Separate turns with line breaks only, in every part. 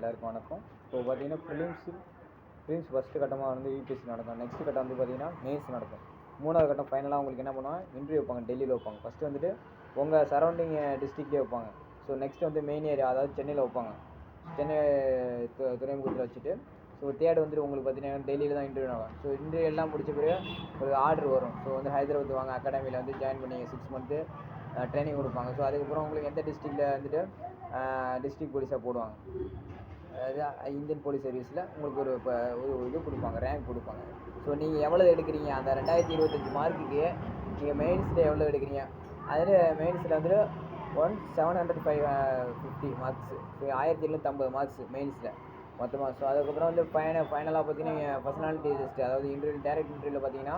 எல்லாருக்கும் வணக்கம். இப்போ பார்த்தீங்கன்னா ப்ரிலிம்ஸ் ஃபஸ்ட்டு கட்டமாக வந்து யூபிஎஸ்சி நடக்கும். நெக்ஸ்ட் கட்டம் வந்து பார்த்தீங்கன்னா மெயின்ஸ் நடக்கும். 3வது கட்டம் ஃபைனலாக உங்களுக்கு என்ன பண்ணுவாங்க, இன்டர்வியூ வைப்பாங்க, டெல்லியில் வைப்பாங்க. ஃபஸ்ட்டு வந்துட்டு உங்கள் சரௌண்டிங் டிஸ்ட்ரிக்ட்லேயே வைப்பாங்க. ஸோ நெக்ஸ்ட் வந்து மெயின் ஏரியா, அதாவது சென்னையில் வைப்பாங்க. சென்னை துறைமுகத்தில் வச்சுட்டு ஸோ தேர்ட் வந்துட்டு உங்களுக்கு பார்த்தீங்கன்னா டெல்லியில் தான் இன்டர்வியூ ஆகும். ஸோ இன்டர்வியூ எல்லாம் முடிச்ச பிறகு ஒரு ஆர்டர் வரும். ஸோ வந்து ஹைதராபாத் வாங்க, அகாடமியில் வந்து ஜாயின் பண்ணி 6 மந்த்து ட்ரைனிங் கொடுப்பாங்க. ஸோ அதுக்கப்புறம் உங்களுக்கு எந்த டிஸ்ட்ரிக்டில் வந்துட்டு டிஸ்ட்ரிக்ட் போலீஸாக போடுவாங்க. அதாவது இந்தியன் போலீஸ் சர்வீஸில் உங்களுக்கு ஒரு இது கொடுப்பாங்க, ரேங்க் கொடுப்பாங்க. ஸோ நீங்கள் எவ்வளோ எடுக்கிறீங்க, அந்த 2025 மார்க்குக்கு நீங்கள் மெயின்ஸில் எவ்வளோ எடுக்கிறீங்க, அதில் மெயின்ஸில் வந்துட்டு 1750 மார்க்ஸு. ஸோ 1750 மார்க்ஸ் மெயின்ஸில் மொத்தமாக. ஸோ அதுக்கப்புறம் வந்து ஃபைனலாக பார்த்தீங்கன்னா பர்சனாலிட்டி டெஸ்ட், அதாவது இன்டர்வியூ டேரக்ட் இன்டர்வியூவில் பார்த்தீங்கன்னா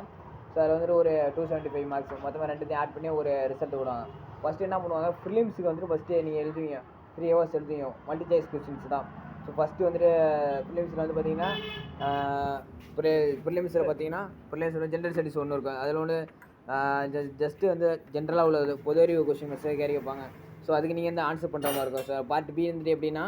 ஸோ அதில் வந்துட்டு ஒரு 275 மார்க்ஸ் மொத்தமாக ரெண்டுத்தையும் ஆட் பண்ணி ஒரு ரிசல்ட் விடுவாங்க. ஃபஸ்ட்டு என்ன பண்ணுவாங்க, ப்ரிலிம்ஸுக்கு வந்துட்டு ஃபஸ்ட்டு நீங்கள் எழுதுவீங்க, 3 hours எழுதுவீங்க, மல்டி சாய்ஸ் கொஸ்டின்ஸ் தான். ஸோ ஃபஸ்ட்டு வந்துட்டு ப்ரிலிம்ஸில் வந்து பார்த்தீங்கன்னா ப்ரிலிம்ஸில் ஜென்ரல் ஸ்டடீஸ் ஒன்று இருக்கும். அதில் ஒன்று ஜஸ்ட்டு வந்து ஜென்ரலாக உள்ளது பொது அறிவு கொஸ்டின் கேட்பாங்க. ஸோ அதுக்கு நீங்கள் வந்து ஆன்சர் பண்ணுற மாதிரி இருக்கும். ஸோ பார்ட் பி வந்துட்டு எப்படின்னா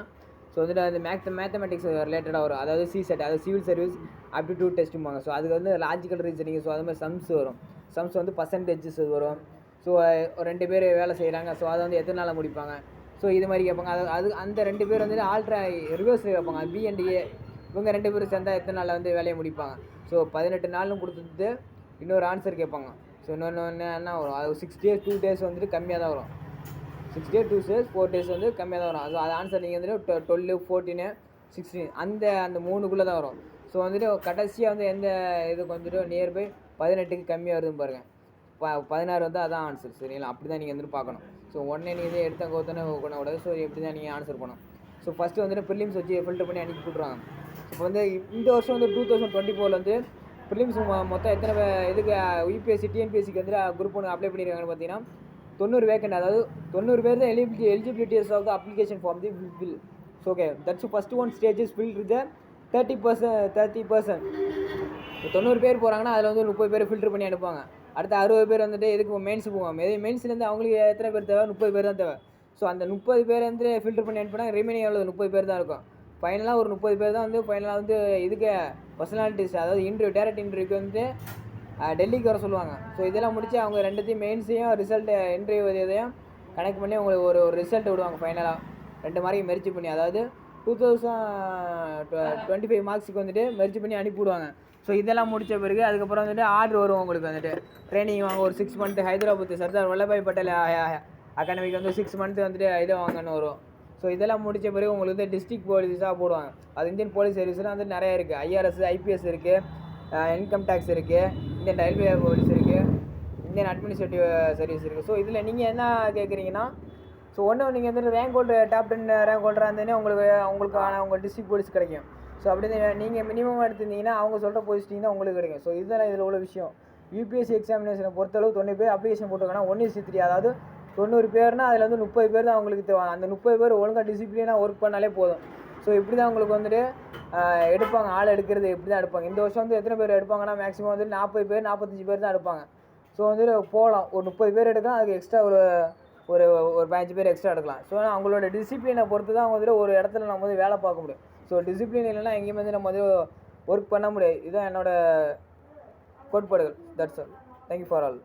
ஸோ வந்துட்டு அது மேத்தமெட்டிக்ஸ் ரிலேட்டடாக வரும். அதாவது சிசெட், அதாவது சிவில் சர்வீஸ் ஆப்டிடியூட் டெஸ்ட்டும்பாங்க. ஸோ அதுக்கு வந்து லாஜிக்கல் ரீசனிங், ஸோ அது மாதிரி சம்ஸ் வரும். சம்ஸ் வந்து பர்சன்டேஜஸ் வரும். ஸோ 2 பேர் வேலை செய்கிறாங்க, ஸோ அதை வந்து எத்தனை நாளில் முடிப்பாங்க, ஸோ இது மாதிரி கேட்பாங்க. அது அந்த 2 பேர் வந்துட்டு ரிவர்ஸில் கேட்பாங்க. பி அண்ட் ஏ இவங்க 2 பேரும் சேர்ந்தால் எத்தனை நாளில் வந்து வேலையை முடிப்பாங்க. ஸோ 18 நாளும் கொடுத்துட்டு இன்னொரு ஆன்சர் கேட்பாங்க. ஸோ இன்னொன்று என்ன வரும், அது 6 days 2 days வந்துட்டு கம்மியாக தான் வரும். 6 days 2 days 4 days வந்து கம்மியாக தான் வரும். அது ஆன்சர் நீங்கள் வந்துட்டு 12, 14, 16 அந்த 3க்குள்ளே தான் வரும். ஸோ வந்துட்டு கடைசியாக வந்து எந்த இதுக்கு வந்துட்டு நியர்பை 18க்கு கம்மியாக வருதுன்னு பாருங்கள். 16 வந்து அதான் ஆன்சர். சரிங்களா, அப்படி தான் நீங்கள் வந்துட்டு பார்க்கணும். ஸோ உடனே நீங்கள் இதை எடுத்த கோத்தனே பண்ணக்கூடாது. ஸோ எப்படி தான் நீங்கள் ஆன்சர் பண்ணணும். ஸோ ஃபஸ்ட்டு வந்துட்டு ப்ரிலிம்ஸ் வச்சு ஃபில்டர் பண்ணி அனுப்பி விட்ருவாங்க. இப்போ வந்து இந்த வருஷம் வந்து 2024 வந்து ப்ரிலிம்ஸ் மொத்தம் எத்தனை இதுக்கு யூபிஎஸ்சி டிஎன்பிஎஸ்சிக்கு வந்து குரூப் 1 அப்ளை பண்ணியிருக்காங்கன்னு பார்த்தீங்கன்னா 90 வேக்கண்ட். அதாவது 90 பேர் தான் eligibilities of the application form the will. So okay, that's first one stage is filled with 30%. 90 பேர் போகிறாங்கன்னா அதில் வந்து 30 பேர் ஃபில்டர் பண்ணி அனுப்புவாங்க. அடுத்த 60 பேர் வந்துட்டு எதுக்கு மெயின்ஸுக்கு போவாங்க. மெயின்ஸ்லேருந்து அவங்களுக்கு எத்தனை பேர் தேவை, 30 பேர் தான் தேவை. ஸோ அந்த 30 பேர் வந்து ஃபில்டர் பண்ணி அனுப்பினா ரிமைனிங் எவ்வளோ, 30 பேர் தான் இருக்கும். ஃபைனலாக ஒரு 30 பேர் தான் வந்து ஃபைனலாக வந்து இதுக்கு பர்சனாலிட்டிஸ், அதாவது இன்டர்வியூ டேரக்ட் இன்டர்வியூக்கு வந்து டெல்லிக்கு வர சொல்லுவாங்க. ஸோ இதெல்லாம் முடிச்சு அவங்க 2த்தையும் மெயின்ஸையும் ரிசல்ட் இன்டர்வியூ இதையும் கனெக்ட் பண்ணி உங்களுக்கு ஒரு ரிசல்ட் விடுவாங்க. ஃபைனலாக 2 மார்க்கையும் மெர்ஜ் பண்ணி, அதாவது 2025 மார்க்ஸுக்கு வந்துட்டு மெர்ஜ் பண்ணி அனுப்பிவிடுவாங்க. ஸோ இதெல்லாம் முடித்த பிறகு அதுக்கப்புறம் வந்துட்டு ஆர்டர் வரும் உங்களுக்கு வந்துட்டு ட்ரைனிங் வாங்க. ஒரு 6 மந்த்து ஹைதராபாத் சர்தார் வல்லபாய் பட்டேல் அகாடமிக்கு வந்து 6 மந்த்து வந்துட்டு இதை வாங்கன்னு வரும். ஸோ இதெல்லாம் முடித்த பிறகு உங்களுக்கு வந்து டிஸ்ட்ரிக்ட் போலீஸாக போடுவாங்க. அது இந்தியன் போலீஸ் சர்வீஸ்லாம் வந்து நிறையா இருக்குது. ஐஆர்எஸ், ஐபிஎஸ் இருக்குது, இன்கம் டேக்ஸ் இருக்குது, இந்தியன் ரயில்வே போலீஸ் இருக்குது, இந்தியன் அட்மினிஸ்ட்ரேட்டிவ் சர்வீஸ் இருக்குது. ஸோ இதில் நீங்கள் என்ன கேட்குறீங்கன்னா, ஸோ ஒன்று நீங்கள் வந்து ரேங்க் ஹோல்டர் டாப் 10 ரேங்க் ஹோல்டராக இருந்தீங்கன்னா உங்களுக்கான உங்கள் டிஸ்ட்ரிக்ட் போலீஸ் கிடைக்கும். ஸோ அப்படி நீங்கள் மினிமம் எடுத்திருந்தீங்கன்னா அவங்க சொல்கிற போஸ்டிங் தான் உங்களுக்கு கிடைக்கும். ஸோ இதுதான் இதில் உள்ள விஷயம். யூபிஎஸ்சி எக்ஸாமினேஷனை பொறுத்தளவு 90 பேர் அப்ளிகேஷன் போட்டிருக்காங்கன்னா 1:3, அதாவது 90 பேர்னால் அதில் வந்து 30 பேர் தான் அவங்களுக்கு தேவை. அந்த 30 பேர் ஒழுங்காக டிசிப்ளினாக ஒர்க் பண்ணாலே போதும். ஸோ இப்படி தான் உங்களுக்கு வந்துட்டு எடுப்பாங்க. ஆள் எடுக்கிறது இப்படி தான் எடுப்பாங்க. இந்த வருஷம் வந்து எத்தனை பேர் எடுப்பாங்கன்னா மேக்ஸிமம் வந்து 40 பேர் 45 பேர் தான் எடுப்பாங்க. ஸோ வந்துட்டு போகலாம், ஒரு 30 பேர் எடுக்கலாம், அதுக்கு எக்ஸ்ட்ரா ஒரு 15 பேர் எக்ஸ்ட்ரா எடுக்கலாம். ஸோ அவங்களோட டிசிப்ளினை பொறுத்து தான் வந்துட்டு ஒரு இடத்துல நம்ம வந்து வேலை பார்க்க முடியும். ஸோ டிசிப்ளின் இல்லைன்னா எங்கேயுமே வந்து நம்ம வந்து ஒர்க் பண்ண முடியாது. இதுதான் என்னோடய கோட்பாடுகள். That's all. Thank you for all.